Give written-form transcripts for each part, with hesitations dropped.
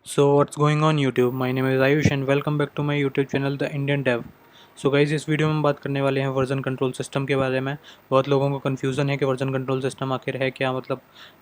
So what's going on YouTube? My name is Ayush and welcome back to my YouTube channel The Indian Dev. So guys इस video में हम बात करने वाले हैं version control system के बारे में। बहुत लोगों को कन्फ्यूज़न है कि वर्जन कंट्रोल सिस्टम आखिर है क्या, मतलब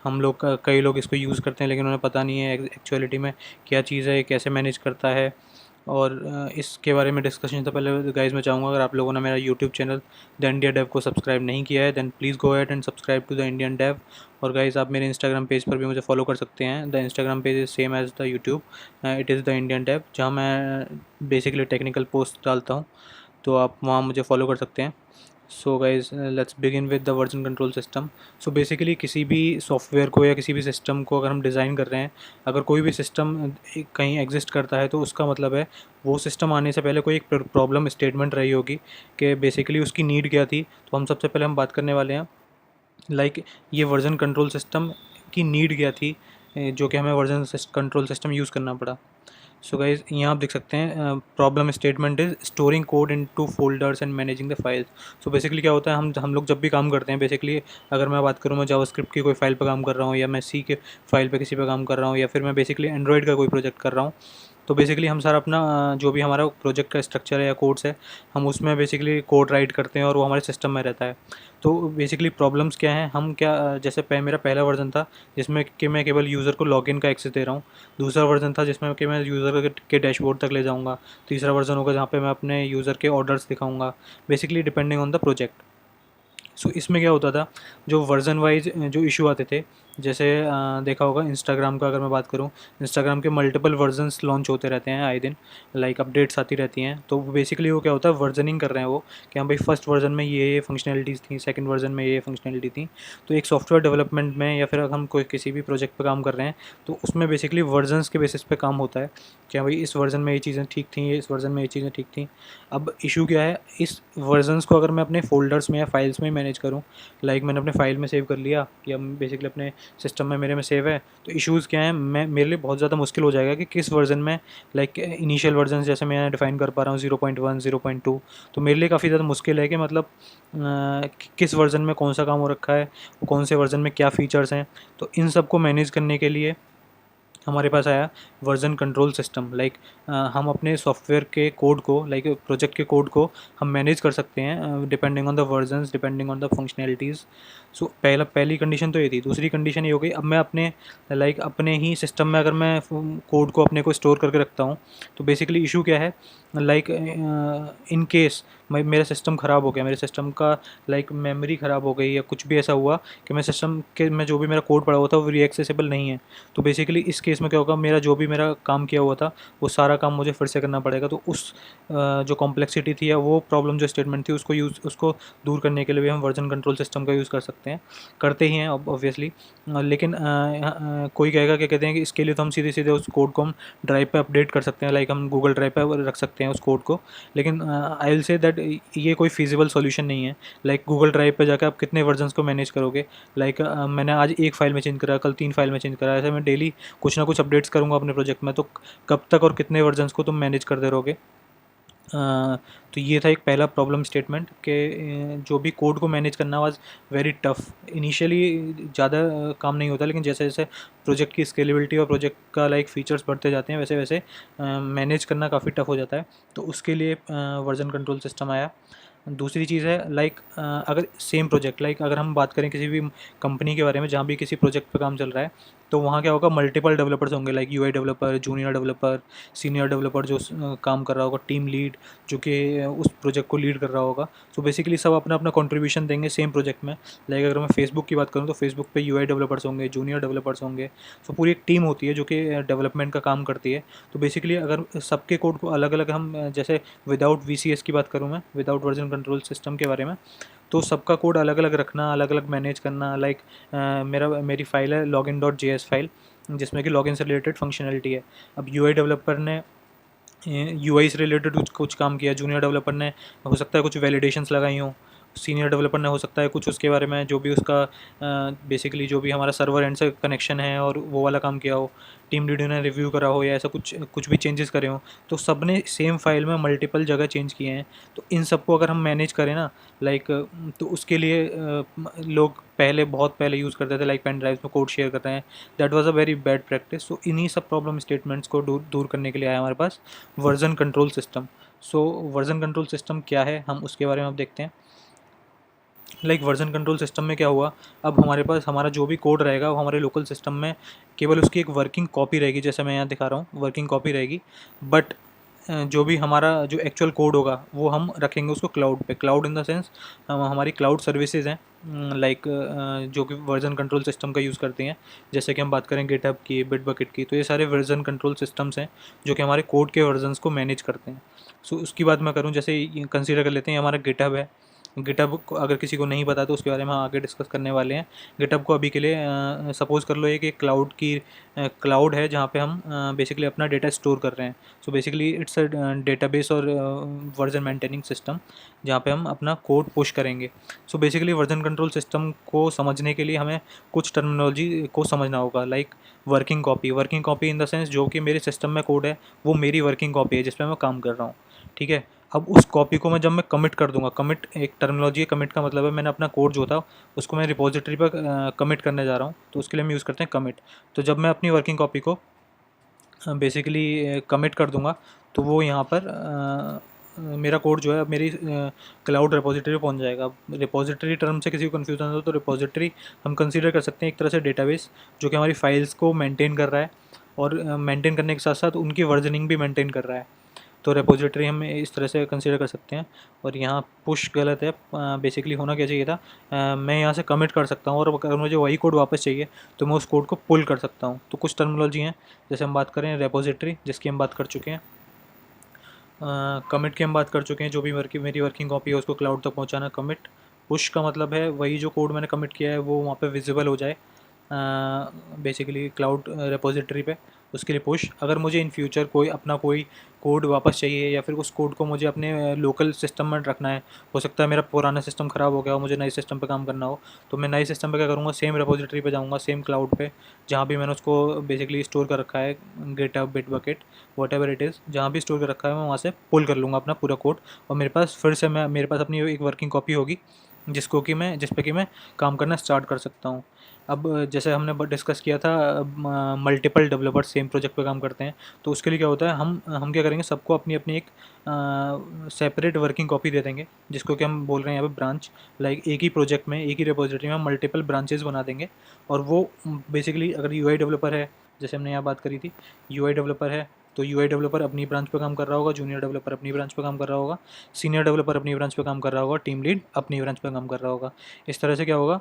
हम लोग कई लोग इसको यूज़ करते हैं लेकिन उन्हें पता नहीं है एक्चुअलिटी में क्या चीज़ है, ये कैसे मैनेज करता है। और इसके बारे में डिस्कशन से पहले गाइज मैं चाहूँगा, अगर आप लोगों ने मेरा YouTube channel the India Dev को सब्सक्राइब नहीं किया है then please go ahead and subscribe to the Indian Dev. और गाइज आप मेरे इंस्टाग्राम पेज पर भी मुझे फॉलो कर सकते हैं। The Instagram page is same as the YouTube, it is the Indian Dev, जहाँ मैं बेसिकली टेक्निकल पोस्ट डालता हूँ, तो आप वहाँ मुझे फॉलो कर सकते हैं। So guys let's begin with the version control system. So basically किसी भी सॉफ्टवेयर को या किसी भी सिस्टम को अगर हम डिज़ाइन कर रहे हैं, अगर कोई भी सिस्टम कहीं एग्जिस्ट करता है तो उसका मतलब है वो सिस्टम आने से पहले कोई एक प्रॉब्लम स्टेटमेंट रही होगी कि बेसिकली उसकी नीड क्या थी। तो हम सबसे पहले हम बात करने वाले हैं ये वर्जन कंट्रोल सिस्टम की नीड क्या थी, जो कि हमें वर्जन कंट्रोल सिस्टम यूज़ करना पड़ा। सो गाइज यहाँ आप देख सकते हैं problem statement is storing code into folders and managing the files. So basically क्या होता है, हम लोग जब भी काम करते हैं, बेसिकली अगर मैं बात करूँ, मैं जावास्क्रिप्ट की कोई फाइल पर काम कर रहा हूँ या मैं सी के फाइल पे किसी पे काम कर रहा हूँ या फिर मैं बेसिकली एंड्रॉयड का कोई प्रोजेक्ट कर रहा हूँ, तो बेसिकली हम सारा अपना जो भी हमारा प्रोजेक्ट का स्ट्रक्चर है या कोड्स है, हम उसमें बेसिकली कोड राइट करते हैं और वो हमारे सिस्टम में रहता है। तो बेसिकली प्रॉब्लम्स क्या हैं, हम क्या जैसे मेरा पहला वर्जन था जिसमें कि मैं केवल यूज़र को लॉगिन का एक्सेस दे रहा हूँ। दूसरा वर्जन था जिसमें कि मैं यूज़र के डैशबोर्ड तक ले जाऊँगा। तीसरा वर्जन होगा जहाँ पे मैं अपने यूज़र के ऑर्डर्स दिखाऊँगा, basically depending on the project. So इसमें क्या होता था, जो वर्जन वाइज जो इशू आते थे, जैसे देखा होगा इंस्टाग्राम का अगर मैं बात करूँ, इंस्टाग्राम के मल्टीपल वर्जन्स लॉन्च होते रहते हैं आए दिन, लाइक अपडेट्स आती रहती हैं। तो बेसिकली वो क्या होता है, वर्जनिंग कर रहे हैं वो, कि हाँ भाई फर्स्ट वर्जन में ये फंक्शनलिटीज़ थी, सेकंड वर्जन में ये फंक्शनलिटी थी। तो एक सॉफ्टवेयर डेवलपमेंट में या फिर अगर हम कोई किसी भी प्रोजेक्ट पे काम कर रहे हैं, तो उसमें बेसिकली वर्जन्स के बेसिस पे काम होता है कि हाँ भाई इस वर्जन में ये चीज़ें ठीक थी, इस वर्जन में ये चीज़ें ठीक थी। अब इशू क्या है, इस वर्जन्स को अगर मैं अपने फ़ोल्डर्स में या फाइल्स में मैनेज करूँ, लाइक मैंने अपने फ़ाइल में सेव कर लिया या बेसिकली अपने सिस्टम में मेरे में सेव है, तो इश्यूज़ क्या हैं, मैं मेरे लिए बहुत ज़्यादा मुश्किल हो जाएगा कि किस वर्जन में, लाइक इनिशियल वर्जन जैसे मैं डिफ़ाइन कर पा रहा हूँ 0.1 0.2, तो मेरे लिए काफ़ी ज़्यादा मुश्किल है कि मतलब किस वर्जन में कौन सा काम हो रखा है, वो कौन से वर्जन में क्या फ़ीचर्स हैं। तो इन सब को मैनेज करने के लिए हमारे पास आया वर्जन कंट्रोल सिस्टम। लाइक हम अपने सॉफ्टवेयर के कोड को, लाइक प्रोजेक्ट के कोड को हम मैनेज कर सकते हैं depending on the versions, depending on the functionalities. So पहली कंडीशन तो ये थी। दूसरी कंडीशन ये हो गई, अब मैं अपने अपने ही सिस्टम में अगर मैं कोड को अपने को स्टोर करके रखता हूँ, तो बेसिकली इशू क्या है, लाइक इन केस मेरा सिस्टम ख़राब हो गया, मेरे सिस्टम का मेमोरी ख़राब हो गई या कुछ भी ऐसा हुआ कि मैं सिस्टम के में जो भी मेरा कोड पड़ा हुआ था वो रीएक्सेसिबल नहीं है, तो बेसिकली इस केस में क्या होगा, मेरा जो भी मेरा काम किया हुआ था वो सारा काम मुझे फिर से करना पड़ेगा। तो उस जो कॉम्प्लेक्सिटी थी या वो प्रॉब्लम जो स्टेटमेंट थी उसको दूर करने के लिए भी हम वर्जन कंट्रोल सिस्टम का यूज़ कर सकते हैं, करते ही हैं ऑब्वियसली। लेकिन कोई कहेगा क्या कहते हैं कि इसके लिए तो हम सीधे सीधे उस कोड को हम ड्राइव पे अपडेट कर सकते हैं, लाइक हम गूगल ड्राइव पे रख सकते हैं उस कोड को। लेकिन आई विल से दैट ये कोई फीजिबल सॉल्यूशन नहीं है। लाइक गूगल ड्राइव पे जाकर आप कितने वर्जन्स को मैनेज करोगे। मैंने आज एक फ़ाइल में चेंज करा, कल 3 फाइल में चेंज करा, ऐसे मैं डेली कुछ ना कुछ अपडेट्स करूँगा अपने प्रोजेक्ट में, तो कब तक और कितने वर्जन्स को तुम मैनेज करते रहोगे। तो ये था एक पहला प्रॉब्लम स्टेटमेंट कि जो भी कोड को मैनेज करना वाज वेरी टफ। इनिशियली ज़्यादा काम नहीं होता, लेकिन जैसे जैसे प्रोजेक्ट की स्केलेबिलिटी और प्रोजेक्ट का फीचर्स बढ़ते जाते हैं, वैसे वैसे मैनेज करना काफ़ी टफ हो जाता है। तो उसके लिए वर्जन कंट्रोल सिस्टम आया। दूसरी चीज़ है, अगर सेम प्रोजेक्ट, अगर हम बात करें किसी भी कंपनी के बारे में जहाँ भी किसी प्रोजेक्ट पे काम चल रहा है, तो वहाँ क्या होगा, मल्टीपल डेवलपर्स होंगे, like UI developer, junior developer, senior developer जो काम कर रहा होगा, टीम लीड जो कि उस प्रोजेक्ट को लीड कर रहा होगा। सो बेसिकली सब अपना अपना कंट्रीब्यूशन देंगे सेम प्रोजेक्ट में। लाइक अगर मैं फेसबुक की बात करूँ तो फेसबुक पे यूआई डेवलपर्स होंगे, जूनियर डेवलपर्स होंगे। सो पूरी एक टीम होती है जो कि डेवलपमेंट का काम करती है। तो बेसिकली अगर सबके कोड को अलग अलग हम जैसे विदाउट वीसीएस की बात करूँ, मैं विदाउट वर्जन कंट्रोल सिस्टम के बारे में, तो सबका कोड अलग अलग रखना, अलग अलग मैनेज करना। मेरी फ़ाइल है login dot J S file, जिसमें कि लॉगिन से रिलेटेड फंक्शनलिटी है। अब यूआई डेवलपर ने यूआई से रिलेटेड कुछ काम किया, जूनियर डेवलपर ने हो सकता है कुछ वैलिडेशंस लगाई हों, सीनियर डेवलपर ने हो सकता है कुछ उसके बारे में जो भी उसका बेसिकली जो भी हमारा सर्वर एंड से कनेक्शन है और वो वाला काम किया हो, टीम लीडर ने रिव्यू करा हो या ऐसा कुछ कुछ भी चेंजेस करे हो, तो सब ने सेम फाइल में मल्टीपल जगह चेंज किए हैं। तो इन सबको अगर हम मैनेज करें ना, लाइक, तो उसके लिए लोग पहले बहुत पहले यूज़ करते थे, लाइक पेन ड्राइव्स में कोड शेयर करते हैं। That was a very bad practice. So इन्हीं सब प्रॉब्लम स्टेटमेंट्स को दूर दूर करने के लिए आया हमारे पास वर्जन कंट्रोल सिस्टम। सो वर्जन कंट्रोल सिस्टम क्या है, हम उसके बारे में अब देखते हैं। लाइक वर्जन कंट्रोल सिस्टम में क्या हुआ, अब हमारे पास हमारा जो भी कोड रहेगा वो हमारे लोकल सिस्टम में केवल उसकी एक वर्किंग कॉपी रहेगी, जैसे मैं यहाँ दिखा रहा हूँ वर्किंग कॉपी रहेगी। बट जो भी हमारा जो एक्चुअल कोड होगा वो हम रखेंगे उसको क्लाउड पे। क्लाउड इन द सेंस हमारी क्लाउड सर्विसेज हैं, लाइक जो कि वर्जन कंट्रोल सिस्टम का यूज़ करती हैं। जैसे कि हम बात करें गिटहब की, बिटबकेट की, तो ये सारे वर्जन कंट्रोल सिस्टम्स हैं जो कि हमारे कोड के वर्जन्स को मैनेज करते हैं। सो उसकी बात मैं करूँ, जैसे कंसीडर कर लेते हैं हमारा गिटहब है। गिटहब को अगर किसी को नहीं पता तो उसके बारे में हम आगे डिस्कस करने वाले हैं। गिटहब को अभी के लिए सपोज़ कर लो एक क्लाउड की क्लाउड है जहाँ पे हम बेसिकली अपना डेटा स्टोर कर रहे हैं। So basically it's a database और वर्जन मेंटेनिंग सिस्टम जहाँ पे हम अपना कोड पुश करेंगे। So basically version control system को समझने के लिए हमें कुछ टर्मिनोलॉजी को समझना होगा, like working copy. Working copy in the sense जो कि मेरे सिस्टम में कोड है वो मेरी वर्किंग कॉपी है जिस पे मैं काम कर रहा हूँ, ठीक है। अब उस कॉपी को मैं जब मैं कमिट कर दूंगा, कमिट एक टर्मिनोलॉजी है, कमिट का मतलब है मैंने अपना कोड जो था उसको मैं रिपोजिटरी पर कमिट करने जा रहा हूँ, तो उसके लिए हम यूज़ करते हैं कमिट। तो जब मैं अपनी वर्किंग कॉपी को बेसिकली कमिट कर दूंगा तो वो यहाँ पर मेरा कोड जो है अब मेरी क्लाउड रिपोजिटरी पहुँच जाएगा। रिपोजिटरी टर्म से किसी को कन्फ्यूजन हो तो रिपोजिटरी हम कंसीडर कर सकते हैं एक तरह से डेटाबेस जो कि हमारी फाइल्स को मेंटेन कर रहा है और मेंटेन करने के साथ साथ उनकी वर्जनिंग भी मेंटेन कर रहा है। तो रेपोजिटरी हम इस तरह से कंसीडर कर सकते हैं। और यहाँ पुश गलत है, बेसिकली होना क्या चाहिए था, मैं यहाँ से कमिट कर सकता हूँ और अगर मुझे वही कोड वापस चाहिए तो मैं उस कोड को पुल कर सकता हूँ। तो कुछ टर्मिनोलॉजी हैं, जैसे हम बात करें रेपोजिटरी जिसकी हम बात कर चुके हैं, कमिट की हम बात कर चुके हैं, जो भी मेरी वर्किंग कॉपी है उसको क्लाउड तक पहुँचाना कमिट। पुश का मतलब है वही जो कोड मैंने कमिट किया है वो वहाँ पे विजिबल हो जाए बेसिकली क्लाउड रिपोजिटरी पे, उसके लिए पुश। अगर मुझे इन फ्यूचर कोई अपना कोई कोड वापस चाहिए या फिर उस कोड को मुझे अपने लोकल सिस्टम में रखना है, हो सकता है मेरा पुराना सिस्टम ख़राब हो गया हो, मुझे नए सिस्टम पे काम करना हो, तो मैं नए सिस्टम पे क्या करूँगा, सेम रिपोजिटरी पे जाऊँगा, सेम क्लाउड पे जहाँ भी मैंने उसको बेसिकली स्टोर कर रखा है, GitHub, Bitbucket, whatever it is, जहाँ भी स्टोर कर रखा है मैं वहाँ से पुल कर लूँगा अपना पूरा कोड। और मेरे पास फिर से मैं मेरे पास अपनी एक वर्किंग कॉपी होगी जिस पे कि मैं काम करना स्टार्ट कर सकता हूँ। अब जैसे हमने डिस्कस किया था मल्टीपल डेवलपर्स सेम प्रोजेक्ट पे काम करते हैं, तो उसके लिए क्या होता है, हम क्या करेंगे, सबको अपनी अपनी एक सेपरेट वर्किंग कॉपी दे देंगे जिसको कि हम बोल रहे हैं यहाँ पे ब्रांच। लाइक एक ही प्रोजेक्ट में एक ही रिपोजिटरी में हम मल्टीपल ब्रांचेस बना देंगे। और वो बेसिकली अगर यूआई डेवलपर है, जैसे हमने यहाँ बात करी थी, यूआई डेवलपर है तो यूआई डेवलपर अपनी ब्रांच पे काम कर रहा होगा, जूनियर डेवलपर अपनी ब्रांच पे काम कर रहा होगा, सीनियर डेवलपर अपनी ब्रांच पे काम कर रहा होगा, टीम लीड अपनी ब्रांच पे काम कर रहा होगा। इस तरह से क्या होगा,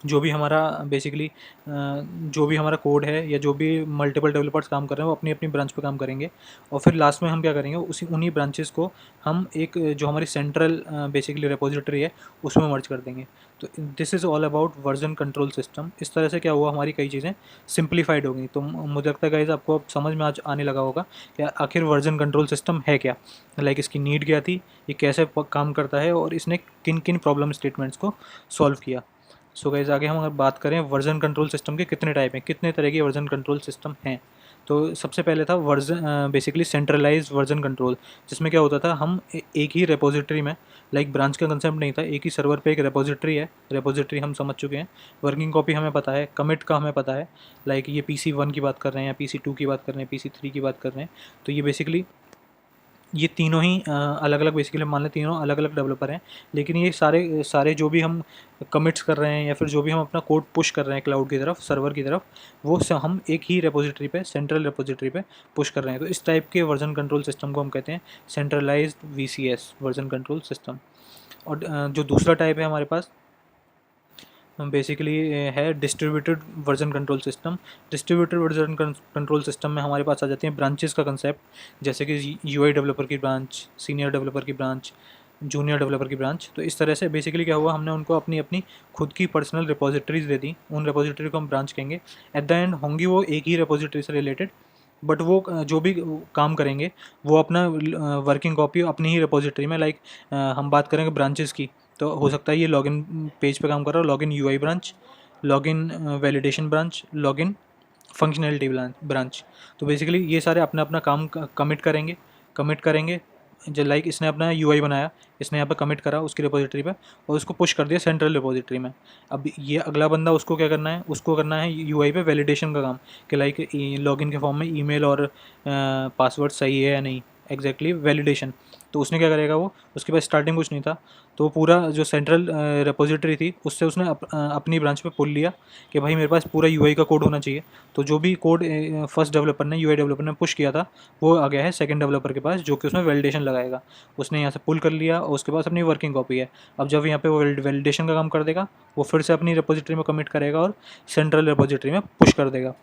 जो भी हमारा बेसिकली जो भी हमारा कोड है या जो भी मल्टीपल डेवलपर्स काम कर रहे हैं वो अपनी अपनी ब्रांच पे काम करेंगे। और फिर लास्ट में हम क्या करेंगे, उसी उन्हीं ब्रांचेस को हम एक जो हमारी सेंट्रल बेसिकली रिपोजिटरी है उसमें मर्ज कर देंगे। तो this is all about version control system. इस तरह से क्या हुआ, हमारी कई चीज़ें सिंप्लीफाइड हो गई। तो मुझे लगता है गाइस आपको अब समझ में आज आने लगा होगा कि आखिर वर्जन कंट्रोल सिस्टम है क्या, लाइक इसकी नीड क्या थी, ये कैसे काम करता है और इसने किन किन प्रॉब्लम स्टेटमेंट्स को सॉल्व किया। सो गाइस आगे हम अगर बात करें वर्जन कंट्रोल सिस्टम के कितने टाइप हैं, कितने तरह के वर्जन कंट्रोल सिस्टम हैं, तो सबसे पहले था version basically centralised version control, जिसमें क्या होता था, हम एक ही रेपोजिटरी में, लाइक ब्रांच का कंसेप्ट नहीं था, एक ही सर्वर पे एक रेपोजिटरी है, रेपोजिटरी हम समझ चुके हैं, वर्किंग कॉपी हमें पता है, कमिट का हमें पता है, लाइक ये PC1 की बात कर रहे हैं या PC2 की बात कर रहे हैं, PC3 की बात कर रहे हैं, तो ये बेसिकली ये तीनों ही अलग अलग बेसिकली मान लें तीनों अलग अलग डेवलपर हैं, लेकिन ये सारे सारे जो भी हम कमिट्स कर रहे हैं या फिर जो भी हम अपना कोड पुश कर रहे हैं क्लाउड की तरफ, सर्वर की तरफ, वो हम एक ही रेपोजिटरी पे, सेंट्रल रेपोजिटरी पे पुश कर रहे हैं। तो इस टाइप के वर्जन कंट्रोल सिस्टम को हम कहते हैं centralised VCS version control system. और जो दूसरा टाइप है हमारे पास बेसिकली है distributed version control system. Distributed version control system में हमारे पास आ जाती हैं ब्रांचेस का कंसेप्ट, जैसे कि यूआई डेवलपर की ब्रांच, सीनियर डेवलपर की ब्रांच, जूनियर डेवलपर की ब्रांच। तो इस तरह से बेसिकली क्या हुआ, हमने उनको अपनी अपनी खुद की पर्सनल रिपोजिटरीज दे दी, उन रिपोजिटरी को हम ब्रांच कहेंगे। एट द एंड होंगी वो एक ही रिपोजिटरी से रिलेटेड, बट वो जो भी काम करेंगे वो अपना वर्किंग कॉपी अपनी ही रिपोजिटरी में, लाइक हम बात करेंगे ब्रांचेस की, तो हो सकता है ये लॉगिन पेज पे काम कर रहा हो, login UI branch, login validation branch, login functionality branch. तो बेसिकली ये सारे अपना अपना काम कमिट करेंगे। जो लाइक इसने अपना यूआई बनाया, इसने यहाँ पे कमिट करा उसकी रिपोजिटरी पे और उसको पुश कर दिया सेंट्रल रिपोजिटरी में। अब ये अगला बंदा उसको क्या करना है, उसको करना है यूआई पे वैलिडेशन का काम कि लाइक लॉगिन के फॉर्म में ईमेल और पासवर्ड सही है या नहीं, एग्जैक्टली वैलिडेशन। तो उसने क्या करेगा, वो उसके पास स्टार्टिंग कुछ नहीं था, तो पूरा जो सेंट्रल रिपोजिटरी थी उससे उसने अपनी ब्रांच पे पुल लिया कि भाई मेरे पास पूरा यूआई का कोड होना चाहिए। तो जो भी कोड फर्स्ट डेवलपर ने, यूआई डेवलपर ने पुश किया था, वो आ गया है सेकंड डेवलपर के पास, जो कि उसमें वैलिडेशन लगाएगा। उसने यहाँ से पुल कर लिया और उसके पास अपनी वर्किंग कॉपी है। अब जब यहाँ पे वो वैलिडेशन का काम कर देगा, वो फिर से अपनी रिपोजिटरी में कमिट करेगा और सेंट्रल रिपोजिटरी में पुश कर देगा।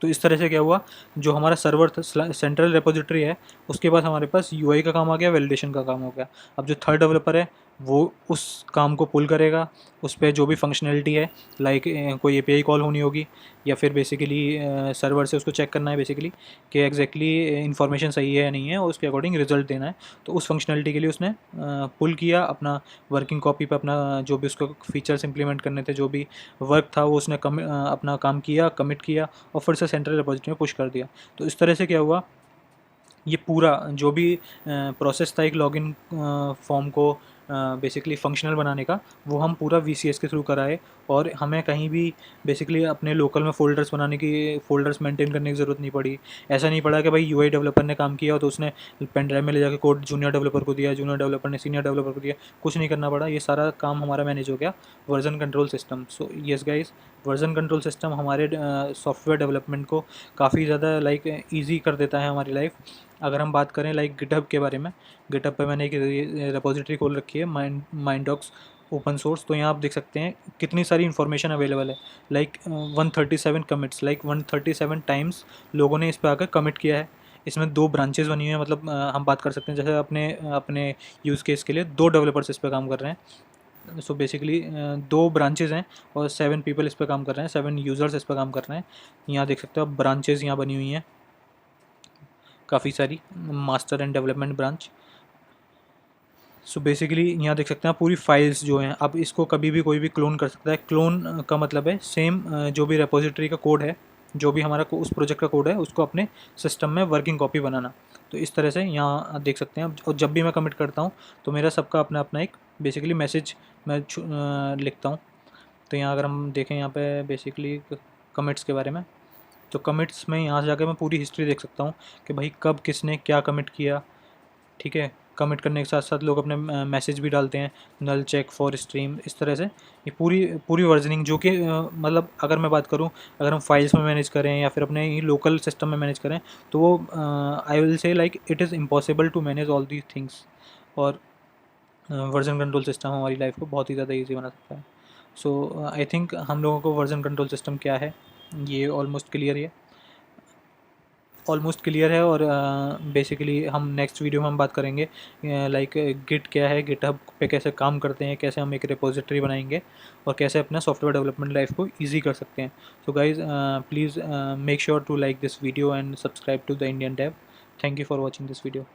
तो इस तरह से क्या हुआ, जो हमारा सर्वर था, सेंट्रल रिपोजिटरी है, उसके पास हमारे पास यूआई का काम आ गया, वैलिडेशन का काम हो गया। अब जो थर्ड डेवलपर है वो उस काम को पुल करेगा, उस पर जो भी फंक्शनैलिटी है, लाइक कोई एपीआई कॉल होनी होगी या फिर बेसिकली सर्वर से उसको चेक करना है बेसिकली कि एग्जैक्टली इन्फॉर्मेशन सही है या नहीं है और उसके अकॉर्डिंग रिजल्ट देना है। तो उस फंक्शनैलिटी के लिए उसने पुल किया अपना वर्किंग कॉपी पे, अपना जो भी उसको फीचर्स इंप्लीमेंट करने थे, जो भी वर्क था, वो उसने अपना काम किया, कमिट किया और फिर से सेंट्रल रिपोजिटरी में पुश कर दिया। तो इस तरह से क्या हुआ, ये पूरा जो भी प्रोसेस था एक लॉगिन फॉर्म को बेसिकली फंक्शनल बनाने का, वो हम पूरा वीसीएस के थ्रू कराए और हमें कहीं भी बेसिकली अपने लोकल में फ़ोल्डर्स बनाने की, फ़ोल्डर्स मेंटेन करने की ज़रूरत नहीं पड़ी। ऐसा नहीं पड़ा कि भाई यूआई डेवलपर ने काम किया तो उसने पेन ड्राइव में ले जाकर कोड जूनियर डेवलपर को दिया, जूनियर डेवलपर ने सीनियर डेवलपर को दिया, कुछ नहीं करना पड़ा। ये सारा काम हमारा मैनेज हो गया version control system. So yes guys, version control system हमारे सॉफ्टवेयर डेवलपमेंट को काफ़ी ज़्यादा लाइक ईजी कर देता है हमारी लाइफ। अगर हम बात करें लाइक गिटहब के बारे में, गिटहब पे मैंने एक रिपोजिटरी खोल रखी है, माइंडॉक्स ओपन सोर्स। तो यहाँ आप देख सकते हैं कितनी सारी इन्फॉर्मेशन अवेलेबल है, लाइक 137 कमिट्स, लाइक 137 टाइम्स लोगों ने इस पर आकर कमिट किया है। इसमें 2 ब्रांचेस बनी हुई हैं, मतलब हम बात कर सकते हैं जैसे अपने अपने यूज़ केस के लिए 2 डेवलपर्स इस पर काम कर रहे हैं। सो बेसिकली 2 ब्रांचेज़ हैं और 7 पीपल इस पर काम कर रहे हैं, 7 यूज़र्स इस पर काम कर रहे हैं। यहाँ देख सकते हो आप, ब्रांचेज़ यहाँ बनी हुई हैं काफ़ी सारी, master and development branch. So basically यहाँ देख सकते हैं आप पूरी फाइल्स जो हैं, अब इसको कभी भी कोई भी क्लोन कर सकता है। क्लोन का मतलब है सेम जो भी रेपोजिटरी का कोड है, जो भी हमारा उस प्रोजेक्ट का कोड है, उसको अपने सिस्टम में वर्किंग कॉपी बनाना। तो इस तरह से यहाँ देख सकते हैं। और जब भी मैं कमिट करता हूँ तो मेरा सबका अपना अपना एक बेसिकली मैसेज मैं लिखता हूँ। तो यहाँ अगर हम देखें यहाँ पे बेसिकली कमिट्स के बारे में, तो कमिट्स में यहाँ से जाकर मैं पूरी हिस्ट्री देख सकता हूँ कि भाई कब किसने क्या कमिट किया। ठीक है, कमिट करने के साथ साथ लोग अपने मैसेज भी डालते हैं, नल चेक फॉर स्ट्रीम, इस तरह से ये पूरी पूरी वर्जनिंग जो कि मतलब अगर मैं बात करूँ, अगर हम फाइल्स में मैनेज करें या फिर अपने ही लोकल सिस्टम में मैनेज करें, तो वो I will say like it is impossible to manage all these things. और वर्जन कंट्रोल सिस्टम हमारी लाइफ को बहुत ही ज़्यादा ईजी बना सकता है। सो आई थिंक हम लोगों को वर्जन कंट्रोल सिस्टम क्या है ये ऑलमोस्ट क्लियर है। और बेसिकली हम नेक्स्ट वीडियो में हम बात करेंगे लाइक गिट क्या है, गिटहब पे कैसे काम करते हैं, कैसे हम एक रिपोजिटरी बनाएंगे और कैसे अपना सॉफ्टवेयर डेवलपमेंट लाइफ को ईजी कर सकते हैं। So guys please make sure to like this video and subscribe to the Indian Dev. Thank you for watching this video.